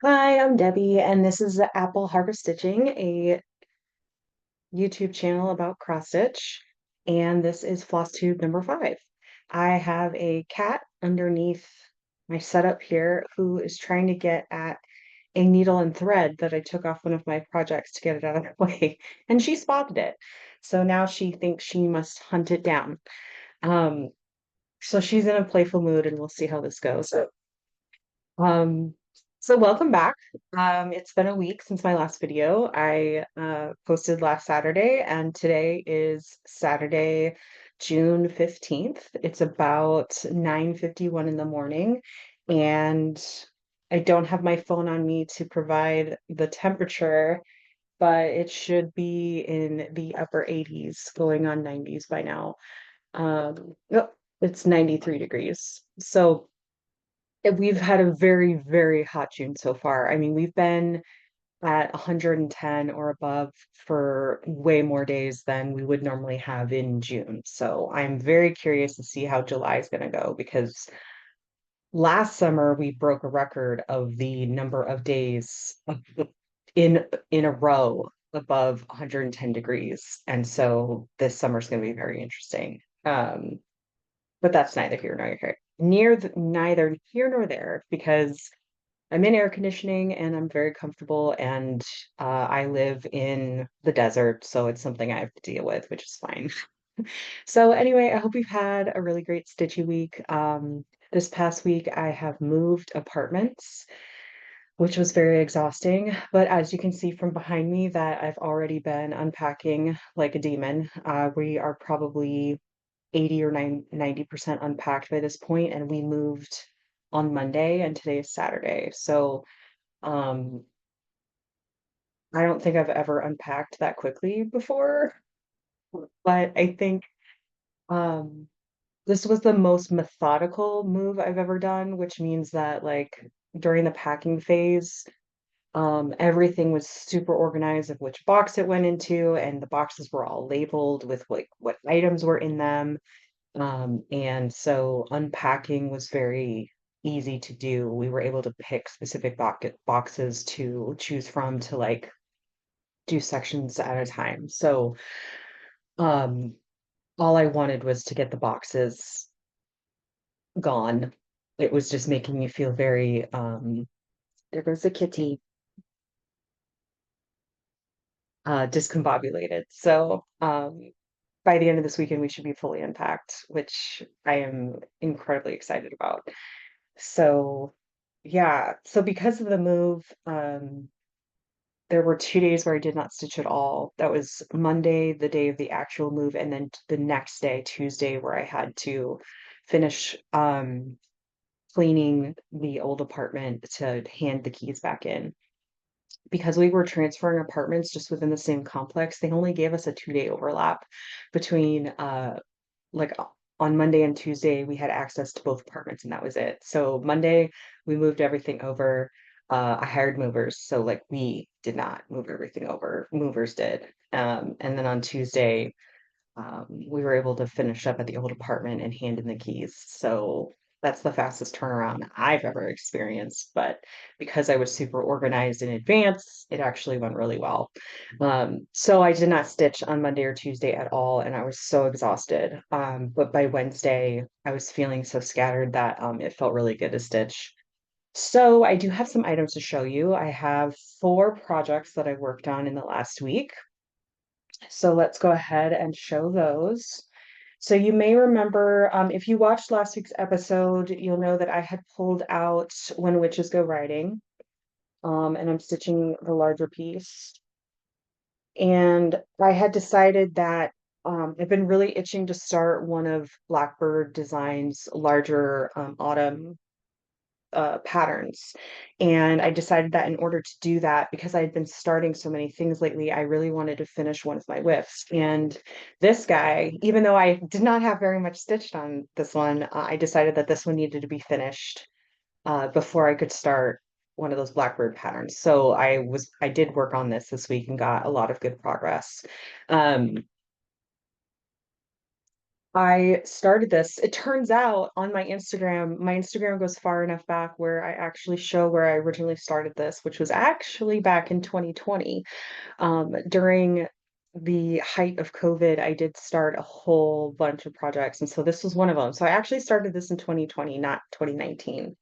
Hi, I'm Debbie, and this is Apple Harvest Stitching, a YouTube channel about cross stitch. And this is Flosstube number 5. I have a cat underneath my setup here who is trying to get at a needle and thread that I took off one of my projects to get it out of the way, and she spotted it. So now she thinks she must hunt it down. Um, so she's in a playful mood, and we'll see how this goes. Um, so welcome back. It's been a week since my last video. I posted last Saturday, and today is Saturday, June 15th. It's about 9:51 in the morning, and I don't have my phone on me to provide the temperature, but it should be in the upper 80s, going on 90s by now. Yep, it's 93 degrees. So we've had a very, very hot June so far. I mean, we've been at 110 or above for way more days than we would normally have in June. So I'm very curious to see how July is going to go because last summer we broke a record of the number of days in a row above 110 degrees. And so this summer's going to be very interesting. But that's neither here nor here. Neither here nor there because I'm in air conditioning and I'm very comfortable and I live in the desert, so it's something I have to deal with, which is fine. So anyway, I hope you've had a really great stitchy week. This past week I have moved apartments, which was very exhausting. But as you can see from behind me, that I've already been unpacking like a demon. We are probably 80 or 90% unpacked by this point, and we moved on Monday, and today is Saturday. So um, I don't think I've ever unpacked that quickly before, but I think um, this was the most methodical move I've ever done, which means that like during the packing phase, everything was super organized of which box it went into, and the boxes were all labeled with like what items were in them. And so unpacking was very easy to do. We were able to pick specific boxes to choose from to like do sections at a time. So um, all I wanted was to get the boxes gone. It was just making me feel very, there goes the kitty, discombobulated. So by the end of this weekend, we should be fully unpacked, which I am incredibly excited about. So yeah, so because of the move, there were 2 days where I did not stitch at all. That was Monday, the day of the actual move, and then the next day, Tuesday, where I had to finish cleaning the old apartment to hand the keys back in. Because we were transferring apartments just within the same complex, they only gave us a 2-day overlap between like on Monday and Tuesday, we had access to both apartments, and that was it. So Monday, we moved everything over. I hired movers, so like we did not move everything over. Movers did. And then on Tuesday, we were able to finish up at the old apartment and hand in the keys. So that's the fastest turnaround I've ever experienced. But because I was super organized in advance, it actually went really well. So I did not stitch on Monday or Tuesday at all, and I was so exhausted. But by Wednesday, I was feeling so scattered that it felt really good to stitch. So I do have some items to show you. I have 4 projects that I worked on in the last week. So let's go ahead and show those. So you may remember, if you watched last week's episode, you'll know that I had pulled out When Witches Go Riding, and I'm stitching the larger piece. And I had decided that I've been really itching to start one of Blackbird Design's larger autumn patterns. And I decided that in order to do that, because I had been starting so many things lately, I really wanted to finish one of my WIPs. And this guy, even though I did not have very much stitched on this one, I decided that this one needed to be finished before I could start one of those Blackbird patterns. So I did work on this week and got a lot of good progress. Um, I started this. It turns out on my Instagram goes far enough back where I actually show where I originally started this, which was actually back in 2020. During the height of COVID, I did start a whole bunch of projects, and so this was one of them. So I actually started this in 2020, not 2019.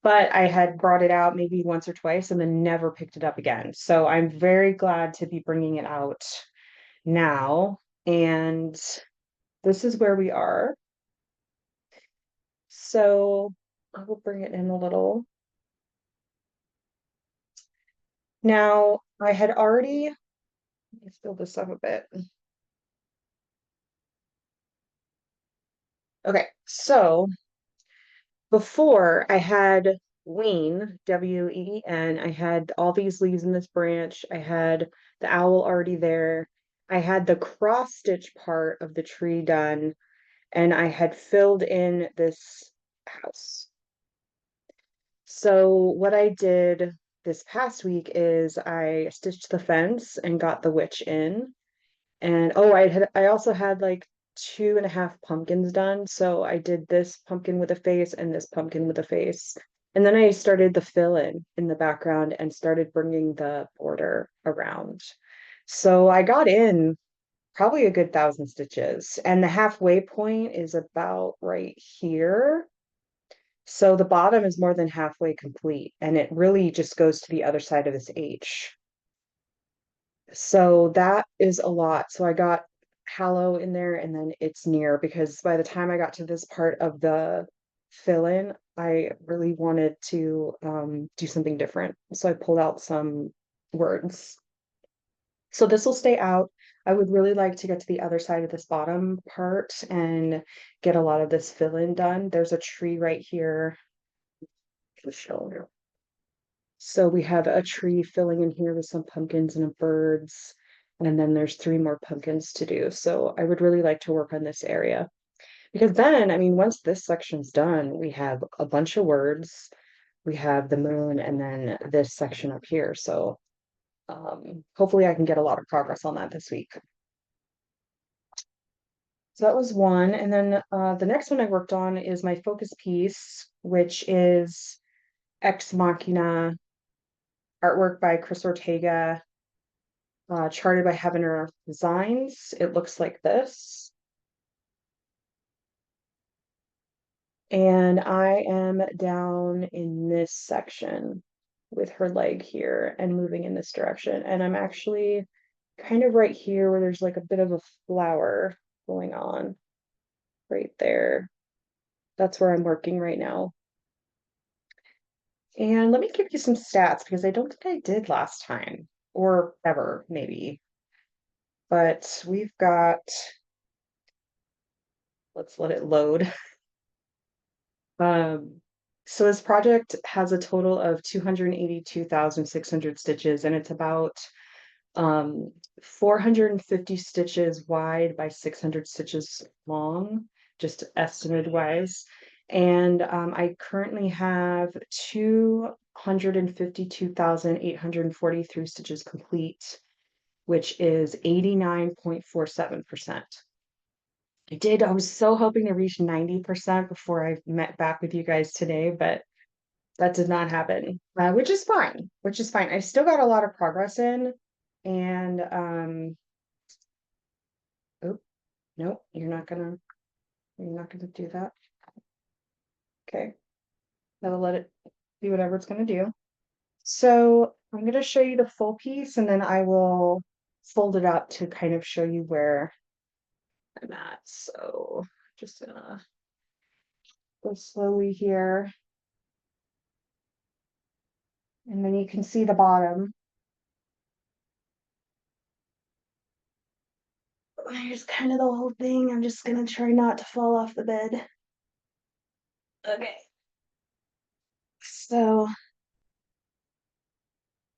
But I had brought it out maybe once or twice and then never picked it up again. So I'm very glad to be bringing it out now. And this is where we are. So I will bring it in a little. Now, I had already, let me fill this up a bit. Okay, so before I had Ween, Ween, I had all these leaves in this branch. I had the owl already there. I had the cross stitch part of the tree done, and I had filled in this house. So what I did this past week is I stitched the fence and got the witch in. And oh, I also had like 2.5 pumpkins done. So I did this pumpkin with a face and this pumpkin with a face. And then I started the fill in the background and started bringing the border around. So I got in probably a good 1,000 stitches. And the halfway point is about right here. So the bottom is more than halfway complete, and it really just goes to the other side of this H. So that is a lot. So I got Hallow in there and then it's near because by the time I got to this part of the fill in, I really wanted to do something different. So I pulled out some words. So this will stay out. I would really like to get to the other side of this bottom part and get a lot of this fill in done. There's a tree right here. To show you. So we have a tree filling in here with some pumpkins and birds. And then there's 3 more pumpkins to do. So I would really like to work on this area. Because then, I mean, once this section's done, we have a bunch of words. We have the moon and then this section up here. So hopefully I can get a lot of progress on that this week. So that was one. And then the next one I worked on is my focus piece, which is Ex Machina artwork by Cris Ortega, charted by Heaven and Earth Designs. It looks like this. And I am down in this section with her leg here and moving in this direction. And I'm actually kind of right here where there's like a bit of a flower going on right there. That's where I'm working right now. And let me give you some stats because I don't think I did last time or ever, maybe. But we've got, let's let it load. So this project has a total of 282,600 stitches, and it's about 450 stitches wide by 600 stitches long, just estimate wise. And I currently have 252,843 stitches complete, which is 89.47%. I was so hoping to reach 90% before I met back with you guys today, but that did not happen, which is fine, I still got a lot of progress in, and oh, no, you're not gonna do that. Okay, that'll let it do whatever it's gonna do. So I'm gonna show you the full piece, and then I will fold it up to kind of show you where I'm at. So just gonna go slowly here. And then you can see the bottom. Here's kind of the whole thing. I'm just gonna try not to fall off the bed. Okay. So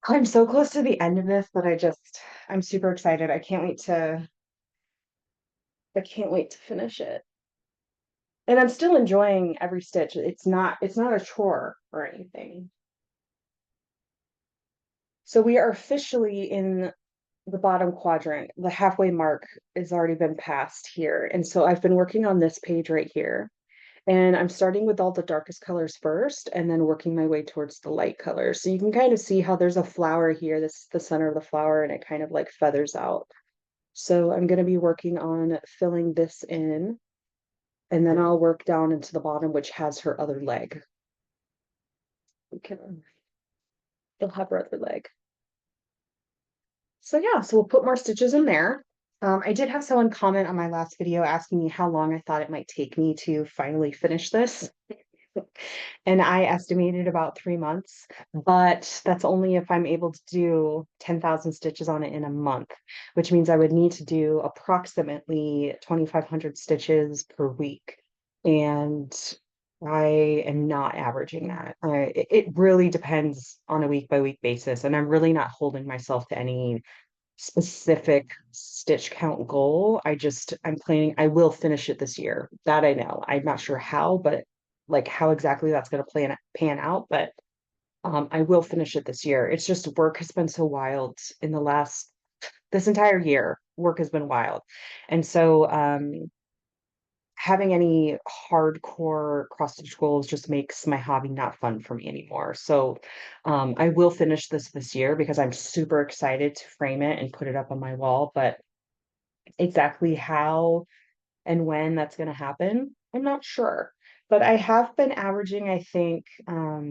I'm so close to the end of this that I'm super excited. I can't wait to finish it. And I'm still enjoying every stitch. It's not a chore or anything. So we are officially in the bottom quadrant, the halfway mark has already been passed here. And so I've been working on this page right here. And I'm starting with all the darkest colors first and then working my way towards the light colors. So you can kind of see how there's a flower here. This is the center of the flower and it kind of like feathers out. So I'm going to be working on filling this in and then I'll work down into the bottom, which has her other leg. We can, You'll have her other leg. So yeah, so we'll put more stitches in there. I did have someone comment on my last video asking me how long I thought it might take me to finally finish this. And I estimated about 3 months, but that's only if I'm able to do 10,000 stitches on it in a month, which means I would need to do approximately 2,500 stitches per week. And I am not averaging that. It really depends on a week by week basis, and I'm really not holding myself to any specific stitch count goal. I'm planning, I will finish it this year. That I know. I'm not sure how, but like how exactly that's going to pan out, but I will finish it this year. It's just work has been so wild in this entire year. Work has been wild. And so having any hardcore cross stitch goals just makes my hobby not fun for me anymore. So I will finish this year because I'm super excited to frame it and put it up on my wall. But exactly how and when that's going to happen, I'm not sure. But I have been averaging, I think, I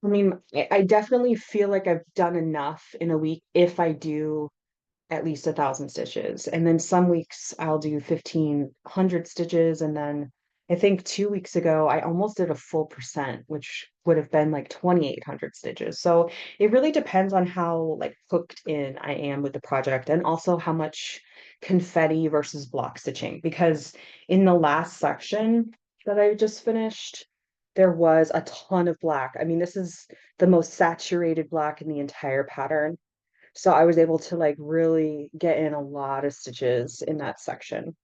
mean, I definitely feel like I've done enough in a week if I do at least 1,000 stitches. And then some weeks I'll do 1,500 stitches. And then I think 2 weeks ago, I almost did a full percent, which would have been like 2,800 stitches. So it really depends on how like hooked in I am with the project and also how much confetti versus block stitching. Because in the last section that I just finished, there was a ton of black. I mean, this is the most saturated black in the entire pattern. So I was able to like really get in a lot of stitches in that section.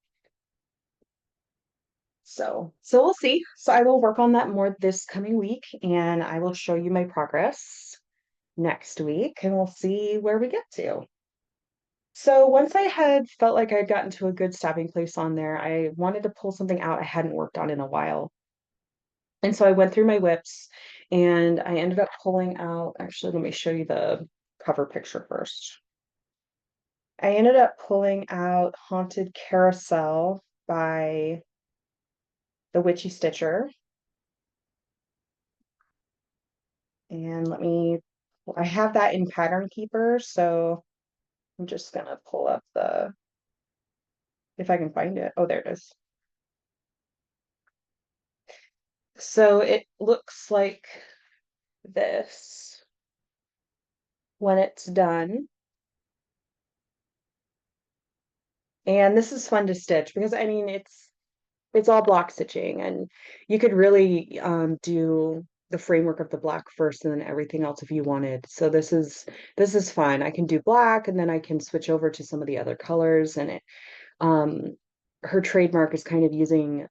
So we'll see. So I will work on that more this coming week and I will show you my progress next week and we'll see where we get to. So once I had felt like I'd gotten to a good stopping place on there, I wanted to pull something out I hadn't worked on in a while. And so I went through my WIPs and I ended up pulling out, actually, let me show you the cover picture first. I ended up pulling out Haunted Carousel by the Witchy Stitcher. And I have that in Pattern Keeper, so I'm just gonna pull up if I can find it. Oh, there it is. So it looks like this when it's done. And this is fun to stitch because I mean it's all block stitching and you could really do the framework of the black first and then everything else if you wanted. So this is fun. I can do black and then I can switch over to some of the other colors and um her trademark is kind of using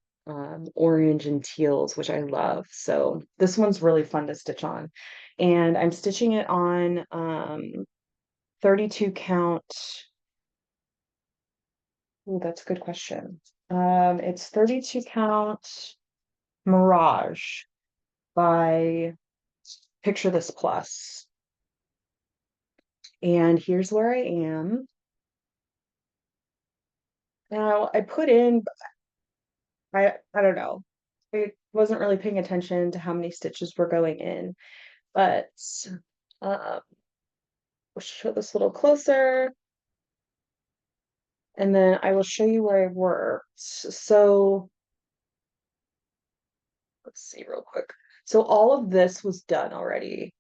orange and teals, which I love. So this one's really fun to stitch on. And I'm stitching it on 32 count. Oh, that's a good question. It's 32 count Mirage by Picture This Plus. And here's where I am. Now I put in, I don't know. I wasn't really paying attention to how many stitches were going in, but we'll show this a little closer. And then I will show you where I worked. So let's see real quick. So all of this was done already.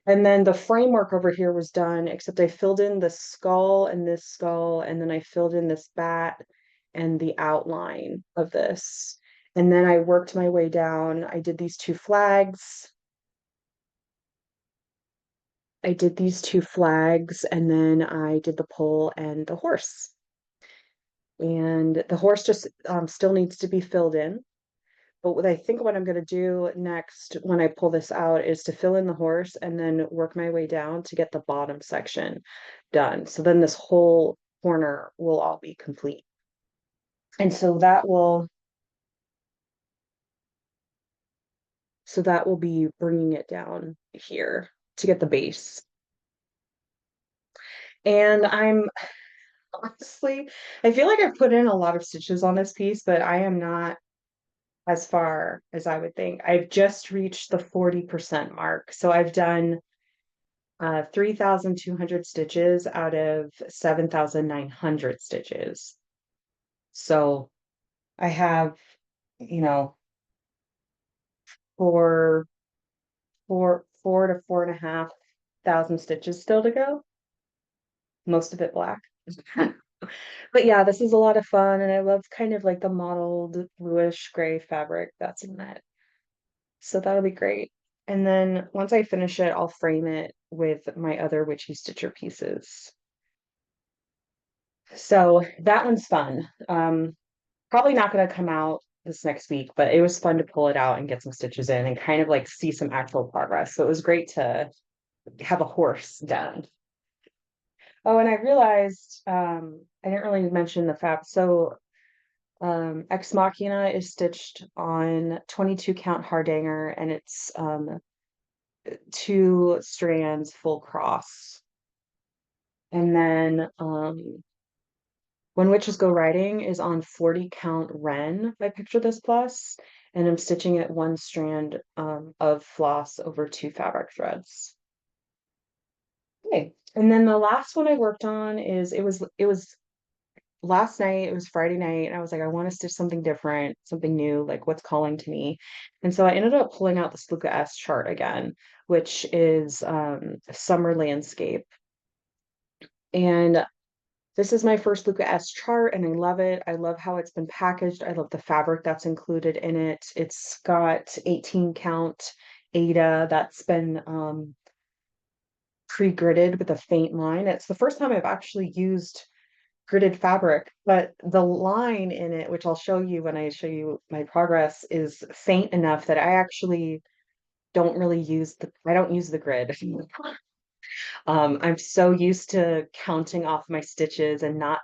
And then the framework over here was done, except I filled in the skull, and then I filled in this bat and the outline of this. And then I worked my way down. I did these two flags. And then I did the pole and the horse. And the horse just still needs to be filled in. But what I think what I'm going to do next when I pull this out is to fill in the horse and then work my way down to get the bottom section done. So then this whole corner will all be complete. And so that will be bringing it down here to get the base. And I'm honestly, I feel like I've put in a lot of stitches on this piece, but I am not as far as I would think. I've just reached the 40% mark. So I've done 3,200 stitches out of 7,900 stitches. So I have, you know, four, four to 4,500 stitches still to go. Most of it black. But yeah, this is a lot of fun, and I love kind of like the mottled bluish gray fabric that's in it. So that'll be great. And then once I finish it, I'll frame it with my other Witchy Stitcher pieces. So that one's fun. Probably not going to come out this next week, but it was fun to pull it out and get some stitches in and kind of like see some actual progress. So it was great to have a horse done. Oh, and I realized I didn't really mention the fab. So Ex Machina is stitched on 22 count hardanger, and it's 2 strands full cross. And then When Witches Go Riding is on 40 count Ren by Picture This Plus, and I'm stitching it 1 strand of floss over 2 fabric threads. Okay, and then the last one I worked on is it was last night, it was Friday night, and I was like, I want to stitch something different, something new, like what's calling to me. And so I ended up pulling out this Luca-S chart again, which is summer landscape. And this is my first Luca-S chart, and I love it. I love how it's been packaged. I love the fabric that's included in it. It's got 18 count Ada that's been pre-gridded with a faint line. It's the first time I've actually used gridded fabric, but the line in it, which I'll show you when I show you my progress, is faint enough that I actually don't really I don't use the grid. I'm so used to counting off my stitches and not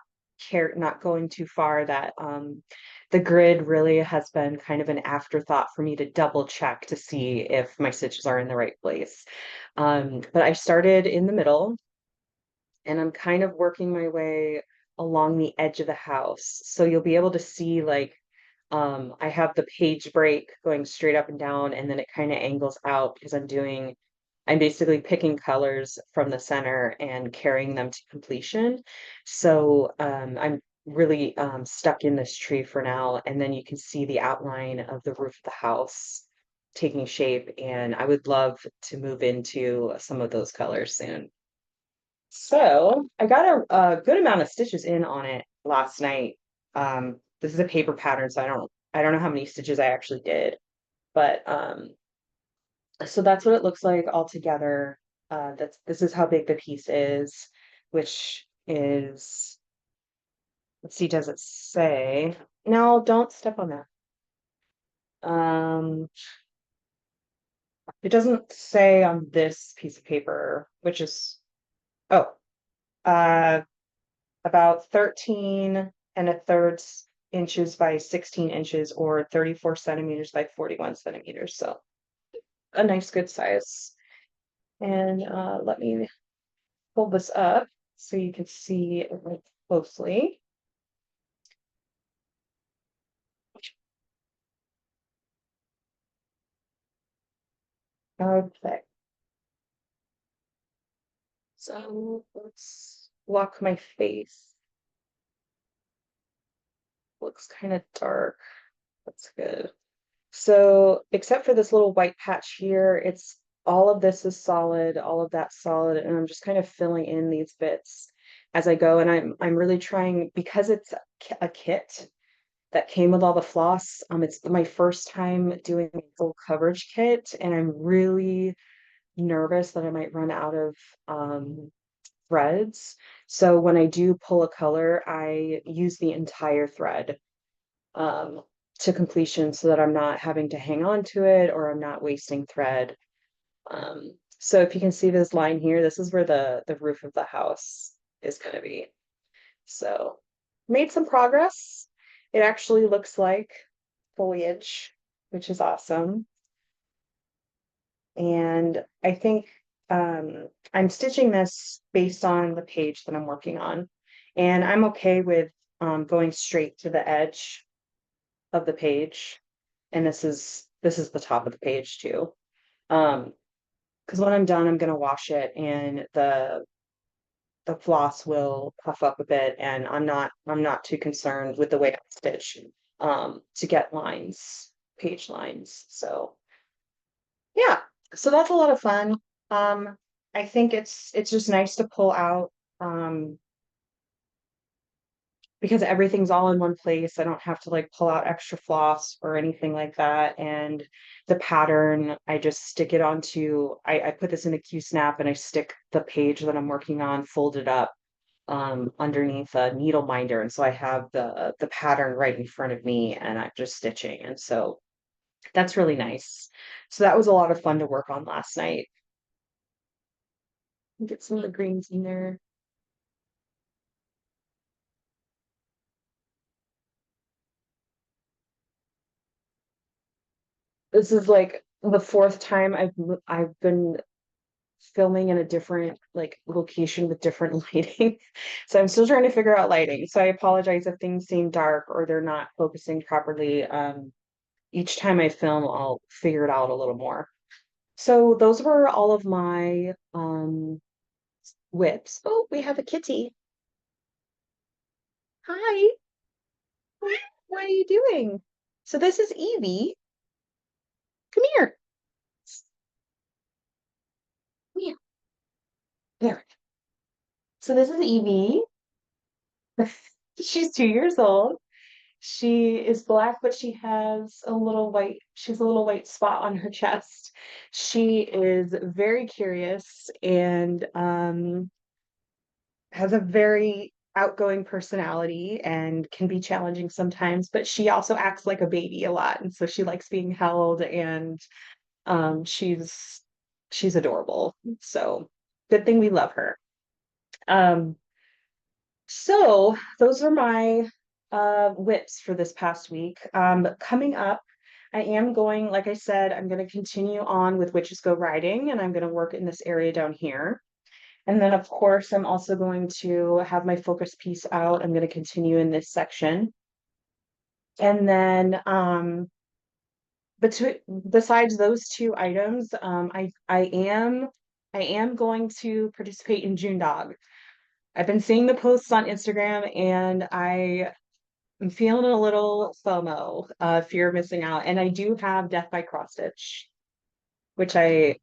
going too far that the grid really has been kind of an afterthought for me to double check to see if my stitches are in the right place. But I started in the middle, and I'm kind of working my way along the edge of the house. So you'll be able to see like I have the page break going straight up and down, and then it kind of angles out because I'm basically picking colors from the center and carrying them to completion. So I'm really stuck in this tree for now, and then you can see the outline of the roof of the house taking shape, and I would love to move into some of those colors soon. So I got a good amount of stitches in on it last night. This is a paper pattern, so I don't know how many stitches I actually did, but so that's what it looks like all together. This is how big the piece is, which is, let's see, does it say? No, don't step on that. It doesn't say on this piece of paper, which is, oh, uh, about 13 1/3 inches by 16 inches, or 34 centimeters by 41 centimeters. So a nice good size. And let me pull this up so you can see it more closely. Okay. So let's block my face. Looks kind of dark. That's good. So except for this little white patch here, it's all of this is solid, all of that's solid, and I'm just kind of filling in these bits as I go. And I'm really trying, because it's a kit that came with all the floss. It's my first time doing a full coverage kit, and I'm really nervous that I might run out of threads. So when I do pull a color, I use the entire thread. Um, to completion so that I'm not having to hang on to it or I'm not wasting thread. So if you can see this line here, this is where the roof of the house is going to be. So made some progress. It actually looks like foliage, which is awesome. And I think I'm stitching this based on the page that I'm working on. And I'm okay with going straight to the edge of the page. And this is the top of the page too. Because when I'm done, I'm gonna wash it and the floss will puff up a bit, and I'm not too concerned with the way I stitch to get lines, page lines. So yeah, so that's a lot of fun. I think it's just nice to pull out because everything's all in one place. I don't have to like pull out extra floss or anything like that. And the pattern, I just stick it onto, I put this in a Q-snap and I stick the page that I'm working on folded up underneath a needle minder. And so I have the pattern right in front of me and I'm just stitching. And so that's really nice. So that was a lot of fun to work on last night. Get some of the greens in there. This is like the fourth time I've been filming in a different like location with different lighting. So I'm still trying to figure out lighting. So I apologize if things seem dark or they're not focusing properly. Each time I film, I'll figure it out a little more. So those were all of my whips. Oh, we have a kitty. Hi. What are you doing? So this is Evie. Come here. Come here. There. So this is Evie. She's 2 years old. She is black, but she's a little white spot on her chest. She is very curious and has a very outgoing personality and can be challenging sometimes, but she also acts like a baby a lot. And so she likes being held and um, she's she's adorable. So good thing we love her. Um, So those are my whips for this past week. Coming up, I am going, like I said, I'm going to continue on with Witches Go Riding, and I'm going to work in this area down here. And then, of course, I'm also going to have my focus piece out. I'm going to continue in this section. And then, besides those two items, I am going to participate in June Dog. I've been seeing the posts on Instagram, and I'm feeling a little FOMO, fear of missing out. And I do have Death by Cross Stitch, which I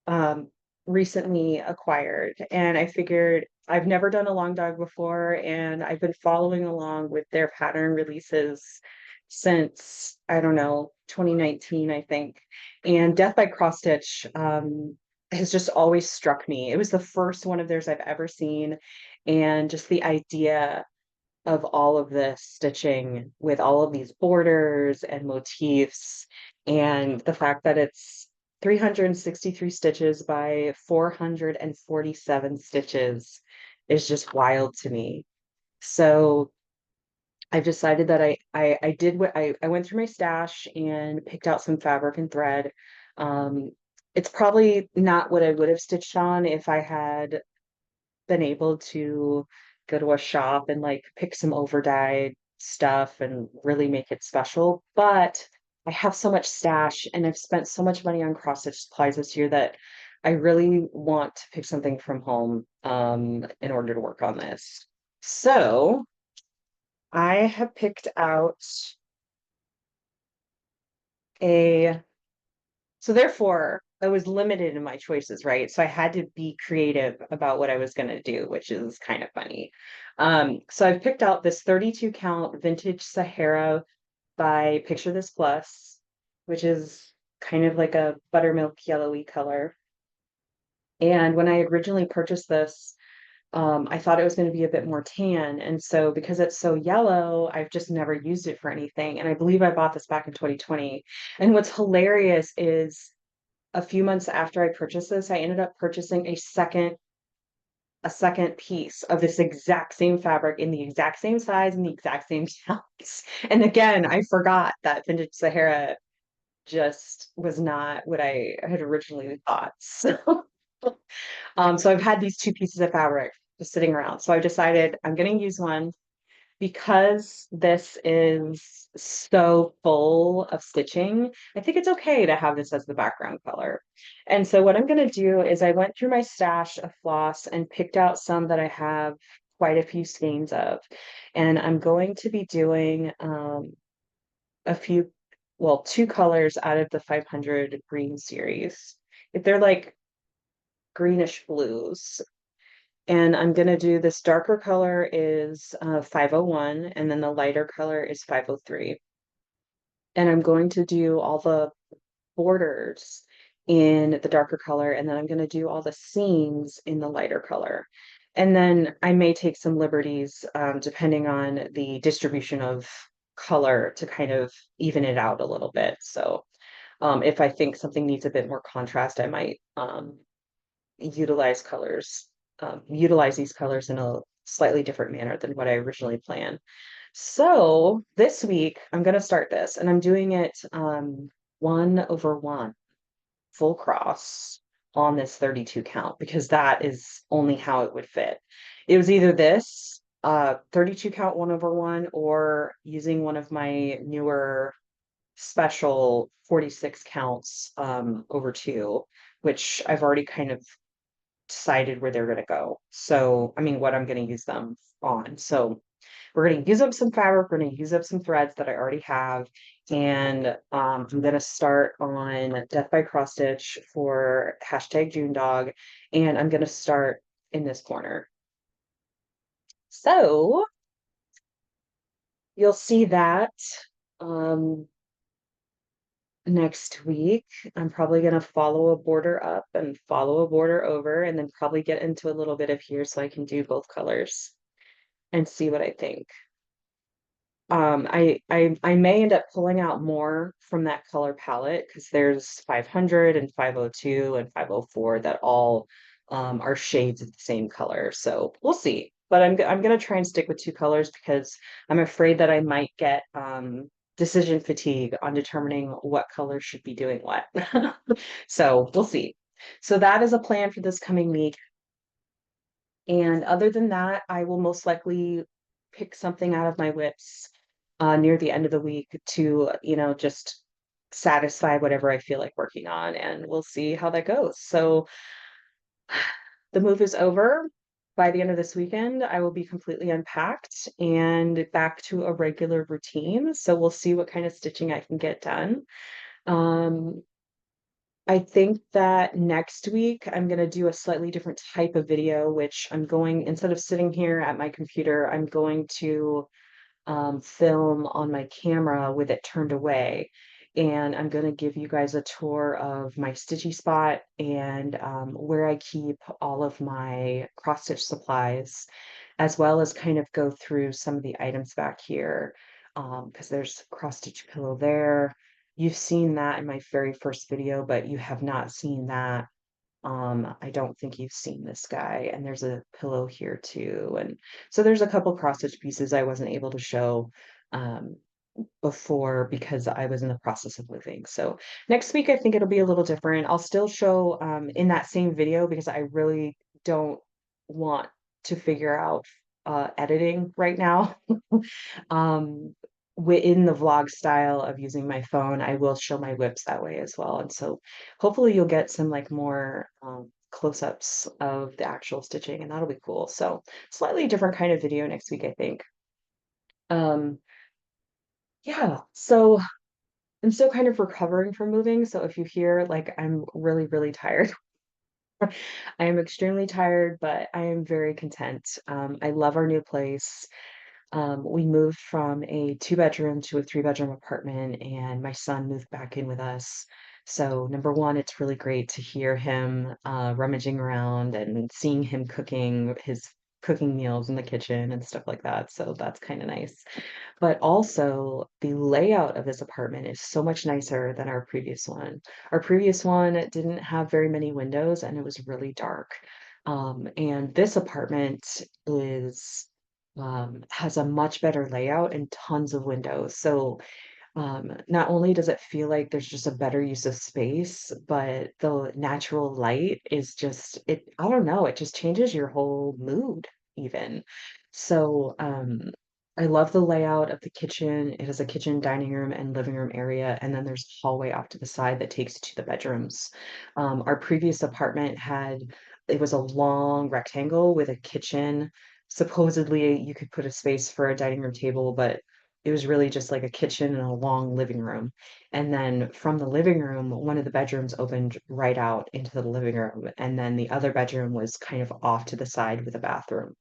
um, recently acquired. And I figured I've never done a long dog before, and I've been following along with their pattern releases since, I don't know, 2019, I think. And Death by Cross Stitch has just always struck me. It was the first one of theirs I've ever seen. And just the idea of all of this stitching with all of these borders and motifs, and the fact that it's 363 stitches by 447 stitches is just wild to me. So I've decided that I did what I went through my stash and picked out some fabric and thread. It's probably not what I would have stitched on if I had been able to go to a shop and like pick some overdyed stuff and really make it special. But I have so much stash and I've spent so much money on cross stitch supplies this year that I really want to pick something from home in order to work on this. So I have picked out a So therefore, I was limited in my choices, right? So I had to be creative about what I was going to do, which is kind of funny. So I've picked out this 32 count vintage Sahara by Picture This Plus, which is kind of like a buttermilk yellowy color. And when I originally purchased this, I thought it was going to be a bit more tan. And so because it's so yellow, I've just never used it for anything. And I believe I bought this back in 2020. And what's hilarious is a few months after I purchased this, I ended up purchasing a second piece of this exact same fabric in the exact same size and the exact same counts. And again, I forgot that vintage Sahara just was not what I had originally thought. So I've had these two pieces of fabric just sitting around. So I decided I'm going to use one because this is so full of stitching. I think it's okay to have this as the background color. And so what I'm going to do is I went through my stash of floss and picked out some that I have quite a few skeins of. And I'm going to be doing a few, well, two colors out of the 500 green series. If they're like greenish blues. And I'm going to do this darker color is 501, and then the lighter color is 503. And I'm going to do all the borders in the darker color, and then I'm going to do all the seams in the lighter color. And then I may take some liberties depending on the distribution of color to kind of even it out a little bit. So if I think something needs a bit more contrast, I might utilize colors, utilize these colors in a slightly different manner than what I originally planned. So this week I'm going to start this and I'm doing it 1/1 full cross on this 32 count because that is only how it would fit. It was either this 32 count 1/1 or using one of my newer special 46 counts over two, which I've already kind of decided where they're going to go. So, I mean, what I'm going to use them on. So, we're going to use up some fabric. We're going to use up some threads that I already have. And I'm going to start on Death by Cross Stitch for hashtag June Dog. And I'm going to start in this corner. So, you'll see that next week. I'm probably going to follow a border up and follow a border over and then probably get into a little bit of here so I can do both colors and see what I think. I may end up pulling out more from that color palette because there's 500 and 502 and 504 that all are shades of the same color. So we'll see. But I'm gonna try and stick with two colors because I'm afraid that I might get decision fatigue on determining what color should be doing what. So we'll see. So that is a plan for this coming week. And other than that, I will most likely pick something out of my WIPs near the end of the week to, just satisfy whatever I feel like working on, and we'll see how that goes. So the move is over. By the end of this weekend, I will be completely unpacked and back to a regular routine. So we'll see what kind of stitching I can get done. Um, I think that next week I'm going to do a slightly different type of video, which I'm going, instead of sitting here at my computer, I'm going to film on my camera with it turned away. And I'm going to give you guys a tour of my stitchy spot and where I keep all of my cross stitch supplies, as well as kind of go through some of the items back here. Because there's a cross stitch pillow there. You've seen that in my very first video, but you have not seen that. I don't think you've seen this guy. And there's a pillow here too. And so there's a couple cross stitch pieces I wasn't able to show um, before because I was in the process of moving. So next week, I think it'll be a little different. I'll still show in that same video because I really don't want to figure out editing right now. um, in the vlog style of using my phone, I will show my WIPs that way as well. And so hopefully you'll get some like more close-ups of the actual stitching and that'll be cool. So slightly different kind of video next week, I think. Um, yeah, so I'm still kind of recovering from moving. So if you hear like I'm really, really tired, I am extremely tired, but I am very content. I love our new place. We moved from a two-bedroom to a three-bedroom apartment, and my son moved back in with us. So, number one, it's really great to hear him rummaging around and seeing him cooking his cooking meals in the kitchen and stuff like that, so that's kind of nice. But also, the layout of this apartment is so much nicer than our previous one. Our previous one didn't have very many windows and it was really dark. And this apartment has a much better layout and tons of windows. So not only does it feel like there's just a better use of space, but the natural light is just I don't know, it just changes your whole mood even. So, I love the layout of the kitchen. It has a kitchen, dining room, and living room area, and then there's a hallway off to the side that takes you to the bedrooms. Our previous apartment it was a long rectangle with a kitchen. Supposedly, you could put a space for a dining room table, but it was really just like a kitchen and a long living room. And then from the living room, one of the bedrooms opened right out into the living room. And then the other bedroom was kind of off to the side with a bathroom.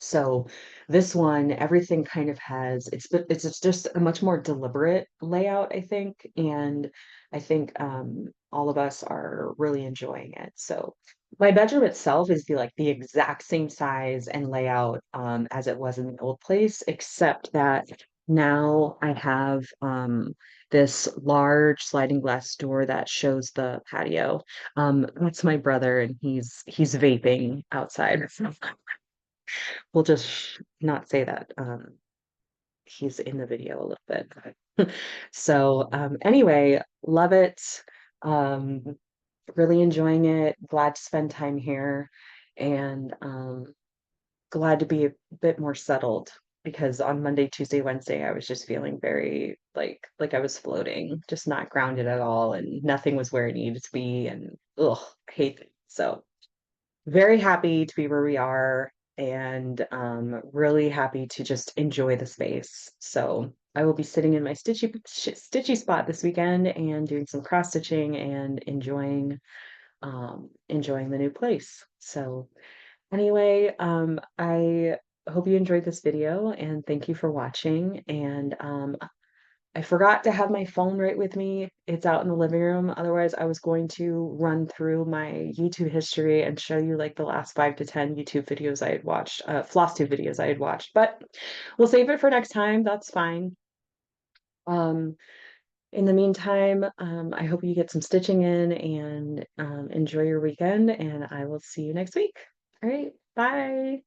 So this one, everything kind of has it's just a much more deliberate layout, I think, and I think all of us are really enjoying it. So my bedroom itself is the exact same size and layout as it was in the old place, except that now I have this large sliding glass door that shows the patio. That's my brother, and he's vaping outside. We'll just not say that he's in the video a little bit. So anyway, love it. Um, really enjoying it. Glad to spend time here, and glad to be a bit more settled because on Monday, Tuesday, Wednesday, I was just feeling very like I was floating, just not grounded at all, and nothing was where it needed to be, and ugh, I hate it. So very happy to be where we are and really happy to just enjoy the space. So I will be sitting in my stitchy spot this weekend and doing some cross stitching and enjoying the new place. So anyway, I hope you enjoyed this video and thank you for watching. And I forgot to have my phone right with me. It's out in the living room. Otherwise, I was going to run through my YouTube history and show you like the last 5 to 10 YouTube videos I had watched, Flosstube videos I had watched, but we'll save it for next time. That's fine. Um, in the meantime, I hope you get some stitching in and enjoy your weekend, and I will see you next week. All right, bye.